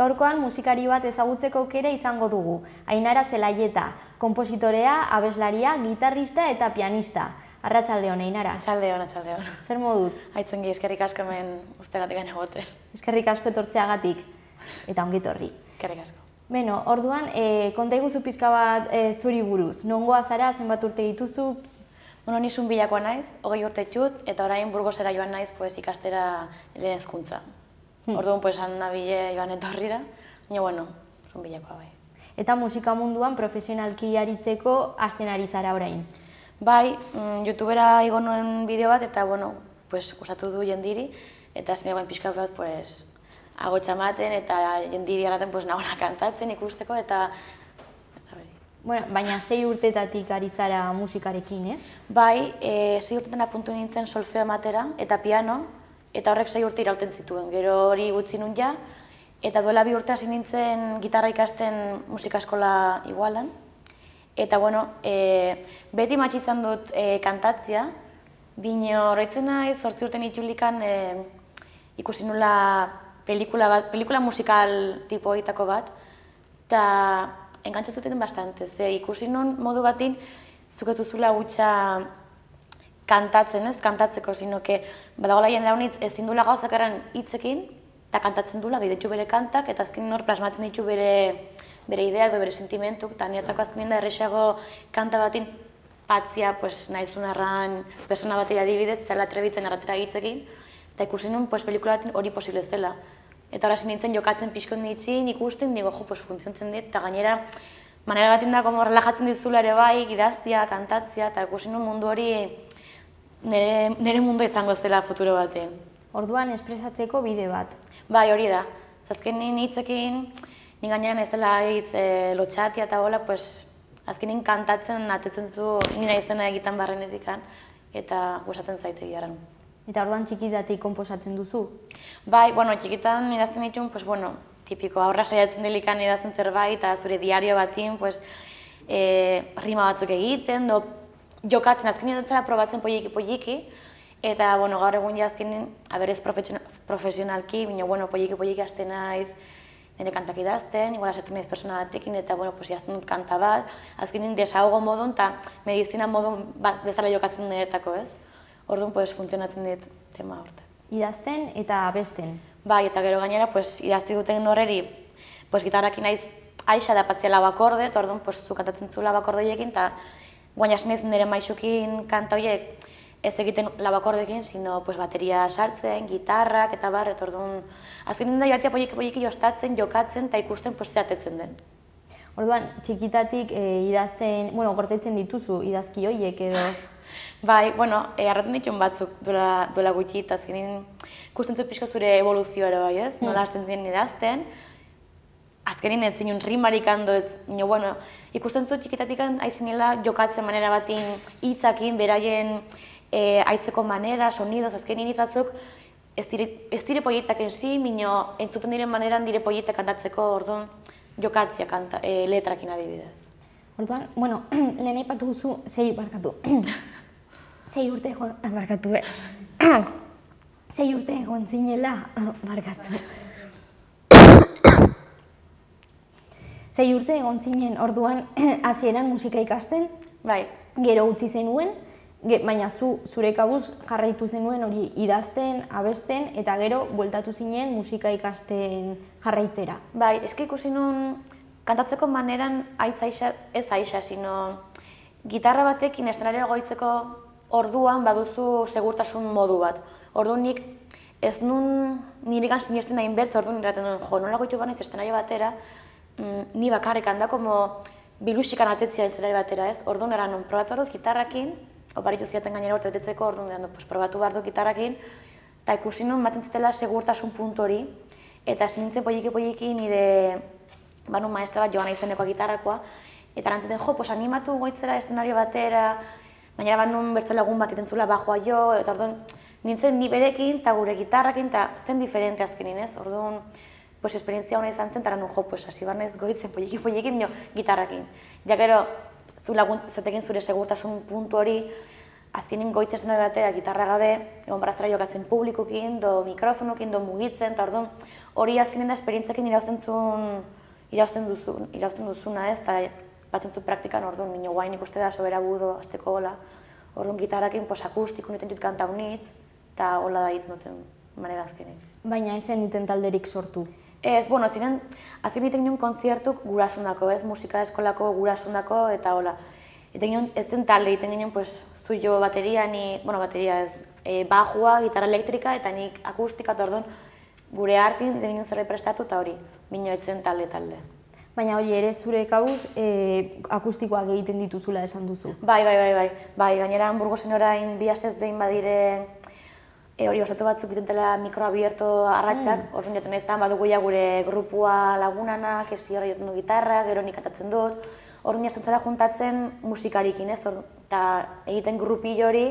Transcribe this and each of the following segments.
Gaurkoan musikari bat ezagutzeko aukera izango dugu. Ainara Zelaieta, konpositorea, abeslaria, gitarrista eta pianista. Arratsaldeon, Ainara. Arratsaldeon, arratsaldeon. Zer moduz? Aitzongi, eskerrik asko hemen ustegatik egoten. Eskerrik asko etortzeagatik eta ongi etorri. Eskerrik asko. Beno, orduan, konta iguzu pizka bat zuri buruz. Nongoa zara, zenbat urte dituzu? Bueno, ni Zunbillakoa naiz, 20 urte ditut, eta orain Burgosera joan naiz ikastera lehen hezkuntza. Orduan, handabile joan etorrira, baina, bueno, Zunbillakoa bai. Eta musika munduan profesionalki aritzeko hasten ari zara orain? Bai, YouTubera igo nuen bideo bat, eta, bueno, gustatu du jendiri, eta zinegoen pixka bat, agotxa ematen, eta jendiri araten nagoela kantatzen ikusteko, eta beri. Bueno, baina 6 urtetatik ari zara musikarekin, ez? Bai, 6 urtetan apuntu nintzen solfeo ematera, eta piano, eta horrek 6 urte irauten zituen. Gero hori gutxi nun ja, eta duela 2 urte hasi nintzen gitarra ikasten musika eskola igualan. Eta, bueno, beti matxi izan dut kantatzea, bino horretzen naiz, 8 urten itulikan ikusi nula pelikula musikal tipo egitako bat, eta engantzatzen bastante. Ikusi nun modu batin, zuketuzula gutxa kantatzen, ez? Kantatzeko, sino que badagoela jende haunitz ezin dula gauzak erran hitzekin, eta kantatzen dula, ditu bere kantak, eta azken hor plasmatzen ditu bere ideak, bere sentimentuk, eta niretako azken da errexago kanta batin patzia nahizun erran persona batei adibidez, zela trebitzen erratera hitzekin, eta ikusi nun pelikula batin hori posible zela. Eta horasin nintzen jokatzen pixkon ditzin, ikusten, nigo funtziontzen dit, eta gainera manera batin da relajatzen ditzula ere bai, idaztia, kantatzia, eta ikusi nun mundu hori nire mundu izango zela futuro baten. Orduan espresatzeko bide bat. Bai, hori da. Azken hitzekin, ni gainera naizela hitz lotxatia eta hola, azkenin kantatzen atetzen zu nina izena egiten barrenetik, eta gustatzen zaite giaran. Eta orduan txikitatik konposatzen duzu? Bai, txikitan idazten ditun, tipiko, aurra saiatzen delikan idazten zerbait, eta zure diario batin, rima batzuk egiten, jokatzen, azkenin edotzela probatzen polliki, eta gaur egun azkenin, aberrez profesionalki, polliki hasten naiz, nire kantak idazten, igual asetu naiz persona batekin, eta idazten dut kanta bat, azkenin desahogo modun, eta medizina modun bezala jokatzen niretako, ez? Orduan, funtzionatzen dit tema horte. Idazten eta abesten? Bai, eta gero gainera, idazti duten horreri, gitarrakin naiz aixa da patzia lau akorde, eta orduan, zu kantatzen zu lau akordeekin, eta guain hasi naiz nire maixukin kanta horiek ez egiten lau akordeekin, sino bateria sartzen, gitarrak, eta bar, eta orduan, azkenin da joatia polliki jostatzen, jokatzen, eta ikusten zeatetzen den. Orduan, txikitatik idazten, gordetzen dituzu idazki horiek edo? Bai, arraten dituen batzuk duela gutxi, eta azkenin ikusten zut pixko zure evoluzioa ere bai, ez? Nola hasten ziren idazten, azkenin ez zinun rimarik hando, ikusten zut txikitatik aizinela jokatzen manera batin hitzakin, beraien aitzeko manera, sonidoz, azkenin hitz batzuk ez dire polietak enzi, mino entzuten diren maneran dire polietak kantatzeko, orduan jokatzia letrakin adibidez. Orduan, lehen aipatu guzu, 6 urte egon zinela, barkatu. 6 urte egon zinen orduan hasieran musika ikasten, bai. Gero utzi zenuen, baina zure kabuz jarraitu zenuen hori idazten, abesten, eta gero bueltatu zinen musika ikasten jarraitzera. Bai, eski ikusi nun kantatzeko maneran ez aixa, sino gitarra batekin eszenario goitzeko orduan baduzu segurtasun modu bat. Orduan nik ez nun nirigan sinesten nahin bertz, orduan niraten duen, nola goitu banaiz eszenario batera, ni bakarrik handako bilusikan atetzia eszenario batera, ez? Orduan eran nun probatu hor gitarrakin, oparitu ziaten gainera urte betetzeko, orduan probatu behar du gitarrakin, eta ikusi nun baten zitela segurtasun puntu hori, eta sinintzen polliki nire maestra bat Joana izenekoa gitarrakoa, eta erantzuten, animatu goitzera eszenario batera, gainera banun bertze lagun bat itentzula bajoa jo, eta orduan nintzen ni berekin eta gure gitarrakin, eta zen diferente azkenin, ez? Orduan, esperientzia hona izan zen, eta eran hasi barnez goitzen polliki gitarrakin. Ja gero, zu lagun zatekin zure segurtasun puntu hori, azkenin goitzez nahi batea gitarra gabe, egon barazera jokatzen publikokin, do mikrofonokin, do mugitzen, eta orduan hori azkenin da esperientzekin irausten duzuna ez, eta batzen zu praktikan orduan, minio guain ikuste da sobera budo, azteko hola, orduan gitarrakin akustikun iten dut kanta unitz, eta hola da egiten duten manera azkenin. Baina ez zenuten talderik sortu? Ez, bueno, ziren, azken egiten nuen konziertuk gurasundako, ez, musika eskolako gurasundako, eta hola. Eta ez den talde, egiten ginen, pues, zuio bateria, bateria ez, bajua, gitarra elektrika, eta nik akustika, eta orduan, gure hartin, egiten ginen zerbait prestatu, eta hori, minio etzen talde. Baina hori ere zure kabuz akustikoak egiten dituzula esan duzu? Bai, gainera Burgosen orain 2 astez behin badire hori osatu batzuk ditentela mikro abierto arratsak, orduan jaten ezan badugu ja gure grupua lagunanak, esi horri jaten du gitarra, gero nik kantatzen dut, orduan jazten zara juntatzen musikarikin, ez, eta egiten grupillo hori,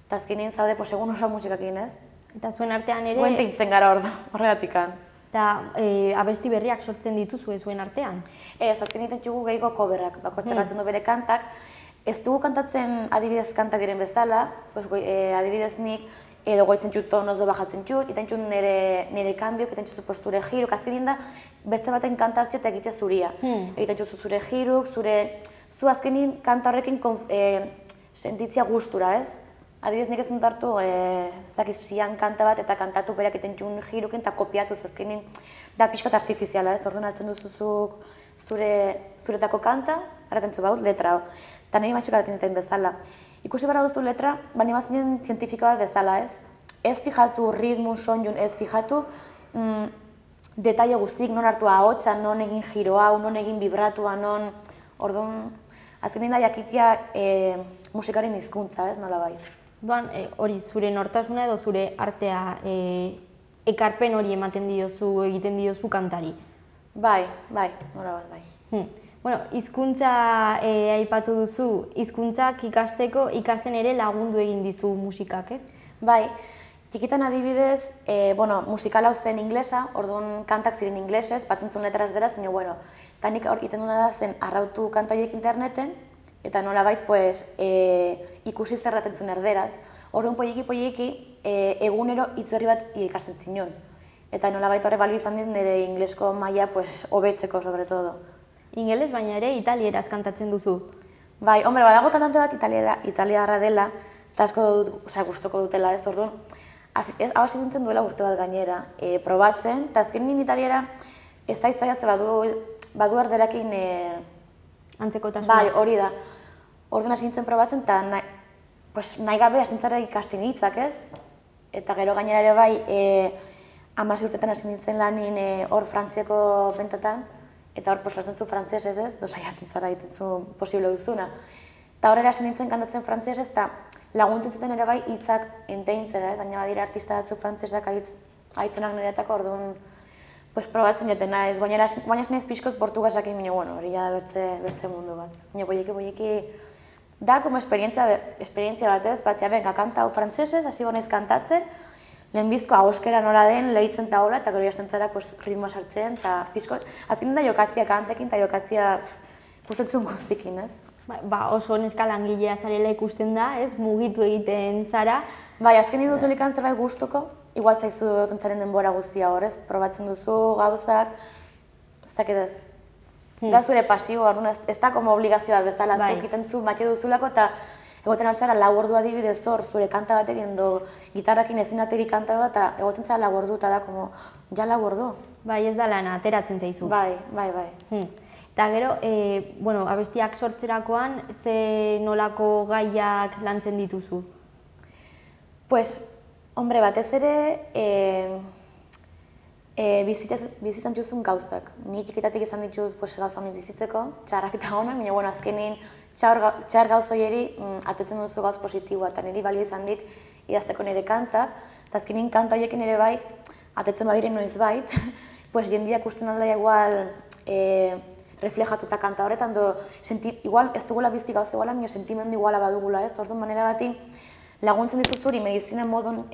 eta azkenean zaude egun oso musikakin, ez? Eta zuen artean ere... Guente intzen gara horregatikan. Eta abesti berriak sortzen dituzu zuen artean? Ez, azken egiten txugu gehiago coverrak, bakotxak hartzen du bere kantak. Ez dugu kantatzen adibidez kantak diren bezala, adibidez nik edo goitzen txut tonoz do bajatzen txut, iten txut nire kanbiok, iten txut posture giruk, azken da bertze baten kantartxe eta egitea zuria. Egiten txut zure giruk, zu azkenin kanta horrekin sentitzia gustura, ez? Adibidez nik ez dut hartu, zian kanta bat eta kantatu berak iten txun girukin eta kopiatu azkenin da pixkat artifiziala, ez? Orduan hartzen duzuzuk zuretako kanta, hartzen zu baut, letra hau. Eta niri matxuk hartzen duten bezala. Ikusi bara duzu letra, bani mazinen zientifika bat bezala, ez? Ez fijatu ritmun, soinun, ez fijatu detaile guztik, non hartu ahotsa, non egin giro hau, non egin vibratua, non... Orduan, azkenin da jakitia musikaren hizkuntza, ez? Nola bait. Hori, zure nortasuna edo zure artea ekarpen hori ematen diozu, egiten diozu kantari? Bai, nola bat, bai. Bueno, hizkuntza aipatu duzu, hizkuntzak ikasten ere lagundu egin dizu musikak, ez? Bai, txikitan adibidez, musikal hau zen inglesa, orduan kantak ziren inglesez, batzen zuen letras deraz, baina, eta nik iten duna da zen arrautu kanta horiek interneten, eta nolabait ikusi zerraten zuen erderaz. Orduan poieki egunero hitz berri bat ikasten zinon. Eta nolabait horre balio izan dit nire inglesko maila hobetzeko, sobre todo. Ingeles, baina ere italieraz kantatzen duzu? Bai, badago kantante bat italiarra dela, eta asko gustoko dutela, ez orduan. Hau hasi dintzen duela urte bat gainera, probatzen, eta azken nien italiara ez zaitzaia ze badu erderakin antzekotasuna. Bai, hori da. Orduan hasi nintzen probatzen, eta nahi gabe hasi nintzara ikasten hitzak, ez? Eta gero gainera ere bai, 10 urtetan hasi nintzen lanin hor Frantziako bentatan, eta hor hasten zu frantzesez, ez? Saiatzen zara egiten zu posible duzuna. Eta horrela hasi nintzen kantatzen frantzesez, eta laguntzen zuten ere bai hitzak enteintzera, ez? Baina badira artista batzuk frantzesak aitzenak niretako, orduan probatzen jaten naiz, baina ez naiz pixkot portugasakin, baina hori da bertze mundu bat. Baina boieki, da como esperientzia bat ez, batzea benka kanta hau frantzesez, hasi gonez kantatzen, lehenbizko ahoskera nola den, lehitzen eta hola, eta gero jazten zara ritmoa sartzen, eta pixkot, azken da jokatzia kantekin eta jokatzia ikusten guztikin, ez? Oso neska langilea zarela ikusten da, ez? Mugitu egiten zara. Bai, azken duzu likan zerbait gustuko, igual zaizu tentzaren denbora guztia hor, ez? Probatzen duzu gauzak, ez dakit ez. Da zure pasio, ez da como obligazioa bezala, zuk egiten zu matxe duzulako, eta egoten altzara lau ordu adibidez hor, zure kanta batekin, gitarrakin ezin ateri kanta bat, eta egoten zara lau ordu, eta da como, ja lau ordu. Bai, ez da lana, ateratzen zaizu. Bai. Eta gero, abestiak sortzerakoan, ze nolako gaiak lantzen dituzu? Pues, hombre, batez ere, bizitan duzun gauzak. Ni txikitatik izan dituz gauza honik bizitzeko, txarrak eta honak, baina azkenin txar gauz horieri atetzen duzu gauz positiboa, eta niri balio izan dit idazteko nire kantak, eta azkenin kanta horiekin ere bai, atetzen badiren noiz bait, jendiak usten aldea igual reflejatuta kanta horretan, igual ez dugula bizti gauz eguala, sentimendu iguala badugula ez, orduan manera batin laguntzen dizu zuri medizinen modun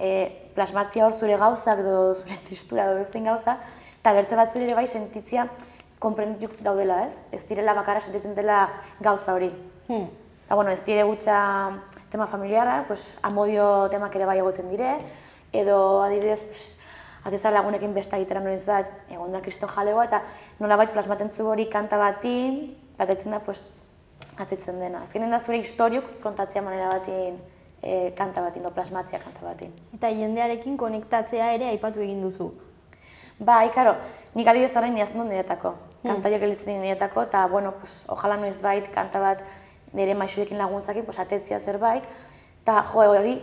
plasmatzia hor zure gauzak, zure tristura, ezin gauza, eta bertze bat zure ere bai sentitzia konprendituk daudela ez, ez direla bakarra sentitzen dela gauza hori. Eta ez dire gutxa tema familiarra, pues, amodio temak ere bai egoten dire, edo adibidez, pues, atezara lagunekin besta egitera noriz bat, egon da kriston jalegoa, eta nolabait plasmaten zu hori kanta batin, eta atetzen da, pues, atetzen dena. Azkenen da zure historiok kontatzea manera batin kanta batin, do plasmatzea kanta batin. Eta jendearekin konektatzea ere aipatu egin duzu. Bai, karo, nik adibidez orain nihazten dut niretako. Kantaiok elitzen dut niretako, eta, bueno, pues, ojala noiz bait, kanta bat nire maixurekin laguntzakin, pues, atetzia zerbait, eta, jo, hori,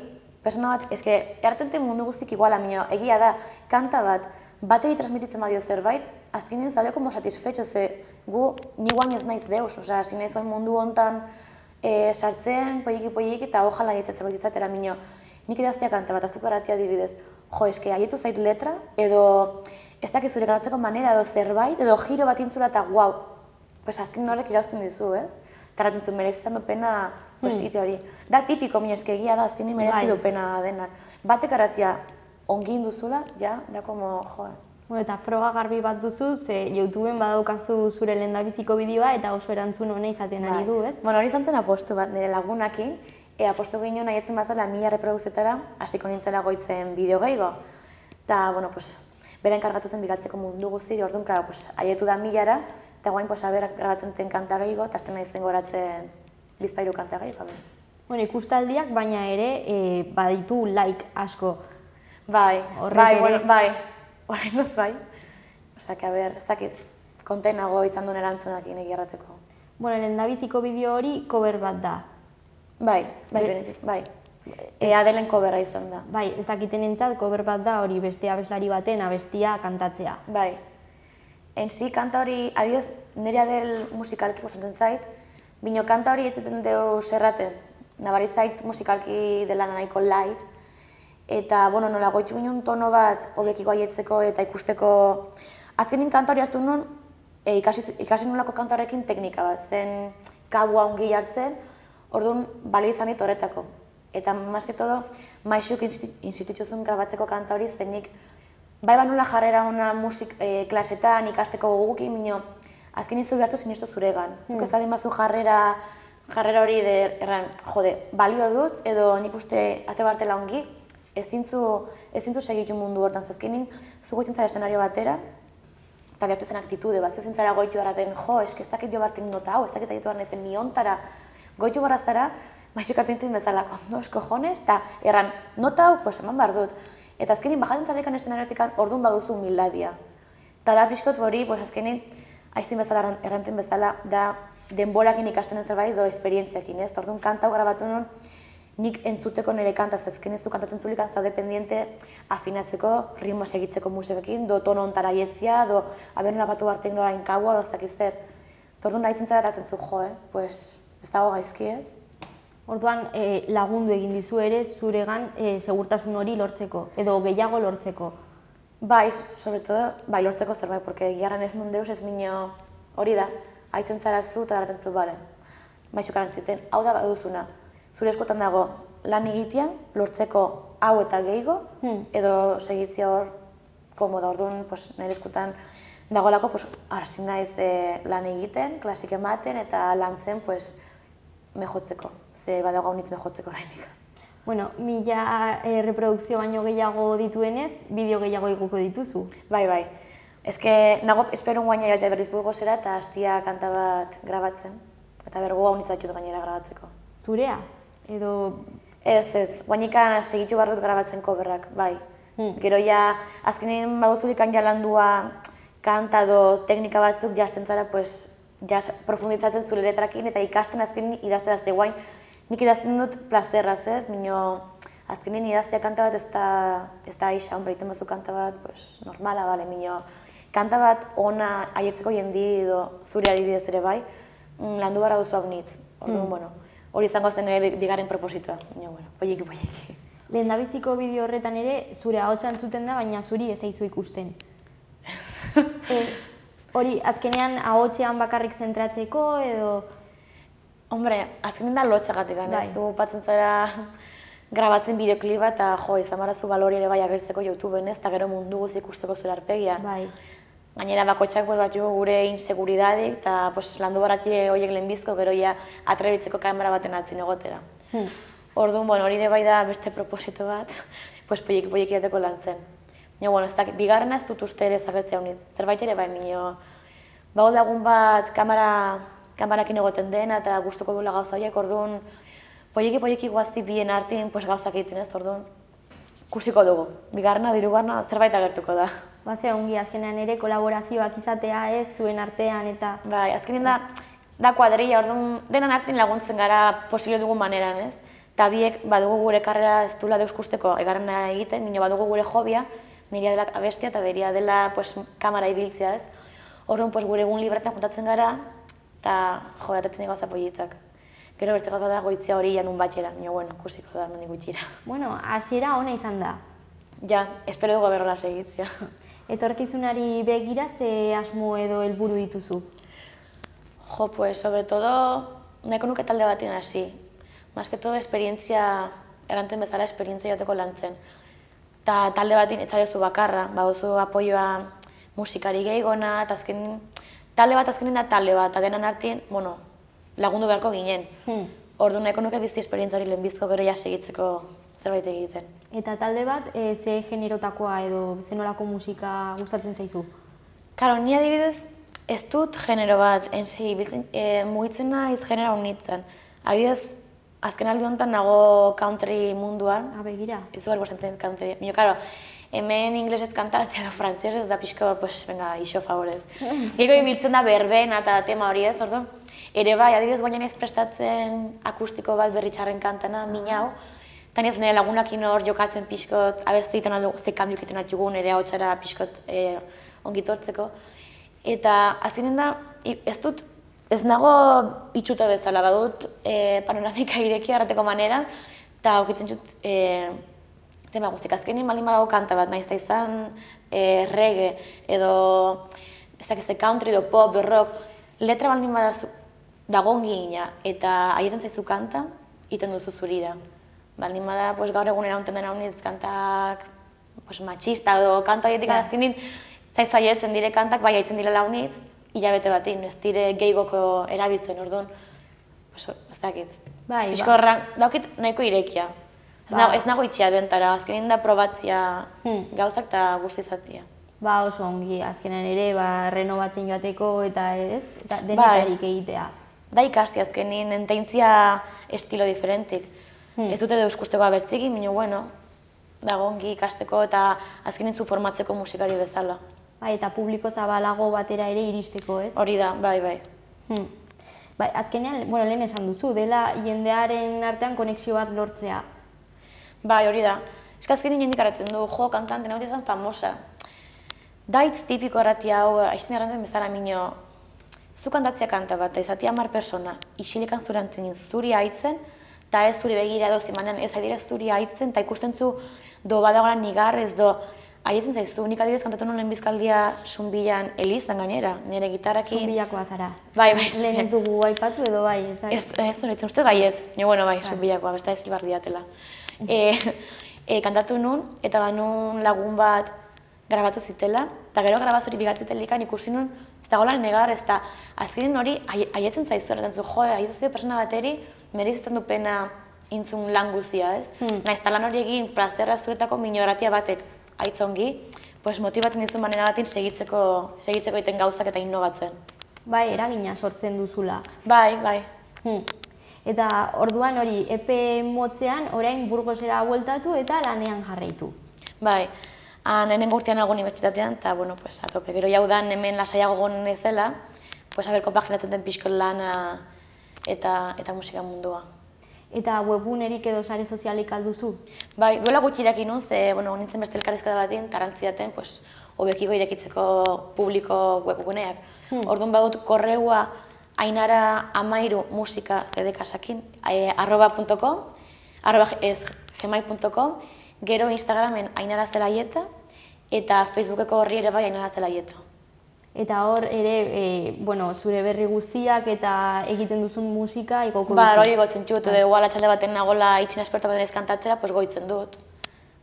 persona bat, eske, erratente mundu guztik iguala, minio, egia da, kanta bat, bateri transmititzen badio zerbait, azkenean zaudeo como satisfecho, ze gu ni guain ez naiz deus, osea, hasi naiz bain mundu hontan sartzen, poieki, eta ojala ditzen zerbait izatera, minio, nik idaztea kanta bat, aztuko erratia adibidez, jo, eske, haietu zait letra, edo ez dakit zure kantatzeko manera, edo zerbait, edo giro bat intzula, eta guau, pues azken horrek irauzten dizu, ez? Eta erraten zu, merezizan du pena, pues, ite hori. Da tipiko, minio, eske egia da, azkenin merezi du pena denak. Batek erratia ongi induzula, ja, da como, joa. Bueno, eta froga garbi bat duzu, ze YouTubeen badaukazu zure lehendabiziko bideoa eta oso erantzun hona izaten ari du, ez? Bueno, hori zantzen apostu bat, nire lagunakin, apostu ginen nahietzen bazala 1000 reproduzetara, hasiko nintzela goitzen bideo gehiago. Eta, bueno, pues, bera enkargatu zen bigaltzeko mundu guztiri, orduan, pues, haietu da 1000-ara, eta guain, pues, berak grabatzen den kanta gehiago, eta azten nahi zen goratzen bizpairu kanta gehiago. Bueno, ikustaldiak, baina ere, baditu like asko. Bai, orain luz bai. Osa, que, ez dakit, kontenago izan duen erantzunakin egirrateko. Bueno, lehendabiziko bideo hori cover bat da. Bai. Adelen coverra izan da. Bai, ez dakiten entzat, cover bat da hori beste abeslari baten abestia kantatzea. Bai. Enzi, kanta hori, adidez, nire Adel musikalki gustatzen zait, bino kanta hori etzeten deu zerraten. Nabari zait musikalki dela nahiko light, eta, bueno, nola goitu ginen tono bat hobekiko aietzeko eta ikusteko. Azkenin kanta hori hartu nuen, ikasi nolako kanta horrekin teknika bat, zen kabua ongi hartzen, orduan balio izan dit horretako. Eta, más que todo, maixuk insistituzun grabatzeko kanta hori zenik, bai banula jarrera ona musik klasetan ikasteko goguki, minio, azkenin zu behartu sinistu zuregan. Zuk ez badin bazu jarrera hori erran, jode, balio dut, edo nik uste ate bartela ongi, ez dintzu segitu mundu hortan, zazkenin, zu goitzen zara estenario batera, eta behartu zen aktitude, bat zu zintzara goitu erraten, jo, eski ez dakit jo barten nota hau, ez dakit aietu barnezen miontara, goitu barra zara, maixuk hartu nintzen bezala, kondos, cojones, eta erran, nota hau, pues eman behar dut. Eta azkenin, bajatzen zarekan estenariotik orduan baduzu humildadia. Eta da pixkot hori, pues azkenin, aiztin bezala, erranten bezala, da denborakin ikasten den zerbait do esperientziakin, ez? Orduan, kanta hau grabatu nuen, nik entzuteko nire kantaz, ezken ez du kantatzen zulikan zaude pendiente afinatzeko, ritmo segitzeko musikekin, do tono ontara aietzia, do aber nola batu bartek nola inkagua, do ez dakiz zer. Orduan, nahitzen zara eta zu, jo, pues, ez dago gaizki ez. Orduan, lagundu egin dizu ere zuregan segurtasun hori lortzeko, edo gehiago lortzeko. Bai, sobre todo, bai, lortzeko zerbait, porque giarran ez nun deus ez minio hori da, haitzen zara zu eta daraten zu, bale, maixo karantziten, hau da baduzuna. Zure eskotan dago lan egitea, lortzeko hau eta gehiago, edo segitzia hor komoda, orduan, nire eskutan dagoelako, hasi naiz lan egiten, klasik ematen, eta lan zen, mejotzeko, ze badago haunitz mejotzeko oraindik. Bueno, 1000 reprodukzio baino gehiago dituenez, bideo gehiago iguko dituzu. Bai. Eske, nago espero guaina iratea berriz Burgosera eta hastia kanta bat grabatzen. Eta bergo haunitza ditut gainera grabatzeko. Zurea? Edo... Ez, guainika segitu behar dut grabatzen coverrak, bai. Gero ja, azkenean baduzulikan jalandua kanta edo teknika batzuk jasten zara, profunditzatzen zure letrakin eta ikasten azkenin idaztera ze guain. Nik idazten dut plazerraz ez, minio azkenin idaztea kanta bat ez da aixa, egiten bazu kanta bat normala, bale, minio kanta bat ona aietzeko jendi edo zure adibidez ere bai, landu barra duzu abnitz. Orduan, hori izango zen bigarren propositoa, poieki. Lehendabiziko bideo horretan ere zure ahotsa entzuten da, baina zuri ez zaizu ikusten. Hori, azkenean ahotsean bakarrik zentratzeko edo... Hombre, azkenean da lotxagatik, ez du patzen zara grabatzen bideoklipa eta izan barazu balori ere bai agertzeko YouTubeen ez, eta gero mundu guzi ikusteko zure arpegia. Gainera bakotxak gure inseguridadik eta landu baratire horiek lehenbizko gero ja atrebitzeko kamera baten atzin egotera. Orduan, bueno, hori ere bai da beste proposito bat, pues poieki jateko lan zen. Bueno, ez da, bigarrena ez dut uste ere zagertzea honitz. Zerbait ere bai, bau lagun bat kamarakin egoten dena eta gustuko duela gauza horiek, orduan, poieki guazti bien artin gauzak egiten ez, orduan, kusiko dugu. Bigarrena, hirugarrena, zerbait agertuko da. Ze ongi, azkenean ere kolaborazioak izatea ez, zuen artean eta... Bai, azkenean da kuadrilla, orduan, denan artin laguntzen gara posible dugun maneran, ez? Eta biek badugu gure karrera ez duela deuskusteko egarrena egiten, badugu gure hobia, nirea dela abestia eta beria dela kamara ibiltzea, ez? Orduan, gure egun libretan juntatzen gara, eta atatzen gauza poietak. Gero beste gauza da goitzea hori janun batxera, bueno, kusiko da, mendik gutxira. Bueno, hasiera ona izan da. Ja, espero dugu berrola segitzea. Etorkizunari begira ze asmo edo helburu dituzu? Sobre todo, nahiko nuke talde batean hasi. Más que todo, eranten bezala, esperientzia jateko lan zen. Eta talde batean etxadezu bakarra, baduzu apoioa musikari gehigona, eta talde bat azkenin da talde bat, eta denan artien, lagundu beharko ginen. Orduan nahiko nuke bizi esperientziari lehenbizko gero ja segitzeko zerbait egiten. Eta talde bat, ze generotakoa edo ze nolako musika gustatzen zaizu? Karo, ni adibidez ez dut genero bat, mugitzen naiz genero honitzen. Adibidez, azken aldi honetan nago country munduan. Begira. Ez dugu senten country. Karo, hemen inglesez kantatzea edo frantzesez da pixko, iso favorez. Gego ibiltzen da berben eta tema hori ez, orduan. Ere bai, adibidez guainan ez prestatzen akustiko bat berritxarren kantana, minau. Eta nire nire lagunakin hor jokatzen pixkot, abezte egiten aldo ze kanbiok egiten atugun, ere hau txara pixkot ongitortzeko. Eta azkenean da, ez nago itxuta bezala, badut panoramika ireki arrateko manera, eta aukitzen dut tema guztik. Azkenean baldin badago kanta bat, nahiz da izan reggae, edo country, edo pop, edo rock, letra baldin dago ongina, eta haietan zaizu kanta, iten duzu zurira. Baldin bada, gaur egunera honten dena honiz kantak matxista edo kanta haietik azkenin zaizu haietzen dire kantak, bai haitzen direla honiz, hilabete batin, ez dire gehigoko erabiltzen, orduan, ez dakit. Pixko horran, daukit nahiko irekia. Ez nago itxia dentara, azkenin da probatzia gauzak eta guztizatia. Oso ongi, azkenan ere, renovatzen joateko eta ez, denetarik egitea. Da ikasti azkenin, enteintzia estilo diferentik. Ez dute deuskusteko abertzikin, baina, dago ongi ikasteko eta azkenin zu formatzeko musikari bezala. Eta publiko zabalago batera ere iristeko, ez? Hori da, bai. Azkenean, lehen esan duzu, dela jendearen artean konexio bat lortzea. Bai, hori da. Ez que azkenin jendik aratzen du, kantante nagoetan izan famosa. Daitz tipiko errati hau, aizten errantzen bezala minio, zu kantatzea kanta bat, izatea 10 persona, isilikan zure antzinin zuri haitzen, eta ez zuri begira edo zimanean ez adire zuri haitzen, eta ikusten zu do badagoela nigarrez, do haietzen zaizu, nik adibidez kantatu nuen lehenbizkaldia Sunbilan Elizan gainera, nire gitarrakin... Sunbilakoa zara. Bai. Lehen ez dugu aipatu edo bai, ez da? Ez horretzen, uste bai ez, bai, Sunbilakoa, besta ez libar diatela. Kantatu nuen, eta banun lagun bat grabatu zitela, eta gero grabazori bigatzitelikan ikusi nuen, ez da gola negar, ez da azkenin hori haietzen zaizu, erretzen zu, haietzen zaizu persona bateri, merezitzen du pena intzun lan guzia, ez? Naiz eta lan hori egin plazerra zuretako minoratia batek aitzongi, motibatzen dizu manera batin segitzeko egiten gauzak eta innovatzen. Bai, eragina sortzen duzula. Bai. Eta orduan hori, epe motzean orain Burgosera bueltatu eta lanean jarraitu. Bai, lehenengo urtean nago unibertsitatean, eta, atope. Gero jaudan hemen lasaiago gonen ez dela, konpaginatzen den pixkot lana eta musika mundua. Eta webgunerik edo sare sozialik alduzu? Bai, duela gutxi irakin nuen, ze nintzen beste elkarrizketa batean, tarantziaten, hobekiko irekitzeko publiko webguneak. Orduan badut korreua ainara_musika cdkasakin, @gmail.com, gero Instagramen Ainara Zelaieta, eta Facebookeko horri ere bai Ainara Zelaieta. Eta hor ere, zure berri guztiak eta egiten duzun musika igoko duzu? Ba, hori gotzen dut, edo igual atxalde baten nagola itxina esperta baten ezkantatzera, goitzen dut.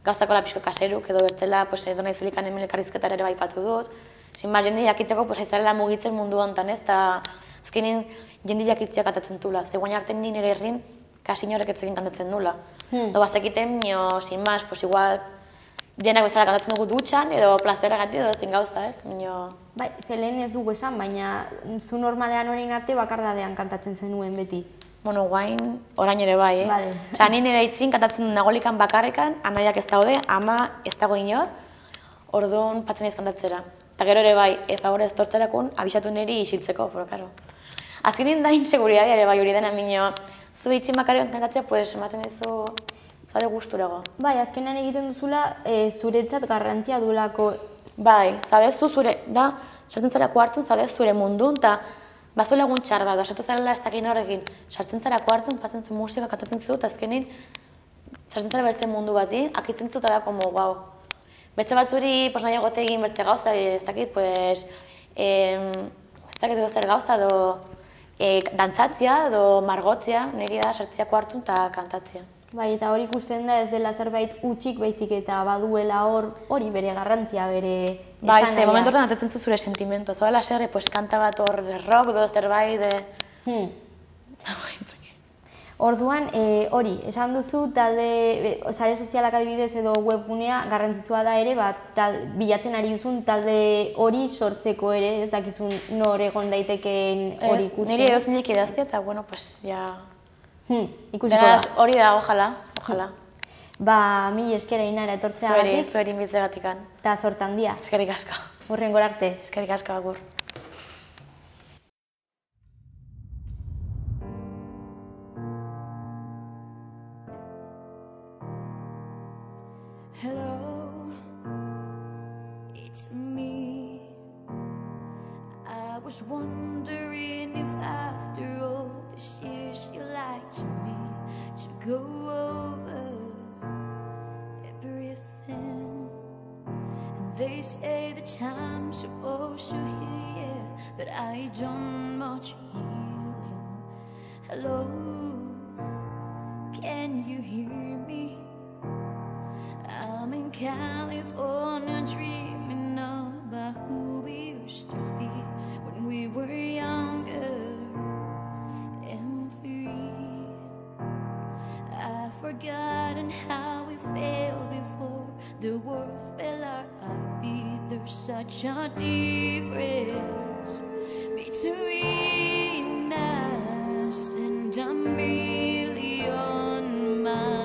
Gauztakola pixko kaseruk, edo bertzela, edo nahi zelikan hemen elkarrizketara ere baipatu dut. Sin más, jendi jakiteko, aizarela mugitzen mundu honetan, ez? Eta azkenin jendi jakitziak atatzen tula. Ze guain arte nire herrin, kasi inorek etzekin kantatzen nula. Do bazekiten, sin más, pues igual, jenak bezala kantatzen dugu dutxan, edo plazeragatik edo ezin gauza, ez? Bai, zelen ez dugu esan, baina zu normalean orain arte bakardadean kantatzen zenuen beti. Bueno, guain, orain ere bai, Vale. Osa, ni nire itzin kantatzen dut nagolikan bakarrekan, anaiak ez daude, ama ez dago inor, orduan patzen naiz kantatzera. Eta gero ere bai, favorez tortzerakun, abisatu niri isiltzeko, pero karo. Azkenin da inseguridadia ere bai hori dena minio, zu itxin bakarrekan kantatzea, pues ematen dizu, zade gusturago. Bai, azkenean egiten duzula, zuretzat garrantzia duelako. Bai, zadezu zure, da, sartzen zara kuartun, zadezu zure mundun, eta bazu lagun txar bat, osatu zarela ez dakin horrekin, sartzen zara kuartun, patzen zu musika, kantatzen zu, eta azkenin, sartzen zara bertzen mundu batin, akitzen zu eta da, como, wow. Bertze batzuri, pues nahi egote egin bertze gauza, ez dakit, pues, ez dakit zer gauza, dantzatzia, margotzia, niri da, sartzea kuartun eta kantatzia. Bai, eta hori ikusten da ez dela zerbait utxik baizik eta baduela hori bere garrantzia, bere esanahia. Bai, ze momentu horretan atetzen zu zure sentimentua. Zaudela serre, pues, kanta bat hor de rock, zerbait, Orduan, hori, esan duzu talde, sare sozialak adibidez edo webgunea garrantzitsua da ere, bilatzen ari duzun talde hori sortzeko ere, ez dakizun nor egon daitekeen hori ikusten. Niri edo zinek idazte eta, bueno, pues, ja... Ikusiko da. Hori da, ojalá. Ba, mi eskera inara etortzeagatik. Zueri inbizlegatikan. Eta sortan dia. Eskerrik asko. Hurrengor arte. Eskerrik asko, agur. Hello, it's me. I was wondering if after all these years you like me to go over everything. And they say the time's supposed to heal, but I done much healing. Hello, can you hear me? I'm in California dreaming about who we used to be when we were younger and free. I've forgotten how we felt before the world fell at our feet. There's such a difference between us, and I'm really on mine.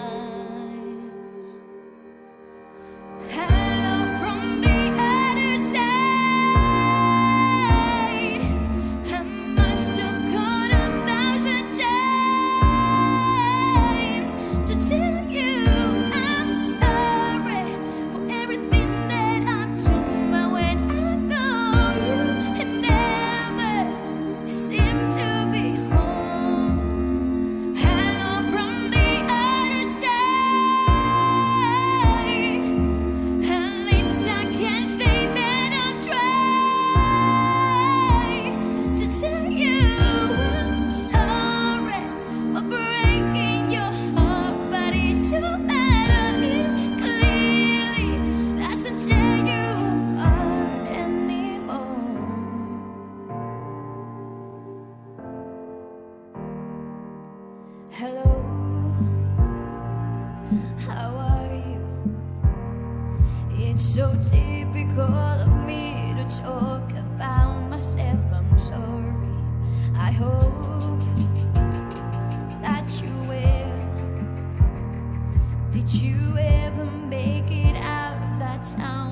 Hello, how are you? It's so typical of me to talk about myself, I'm sorry. I hope that you will. Did you ever make it out of that town?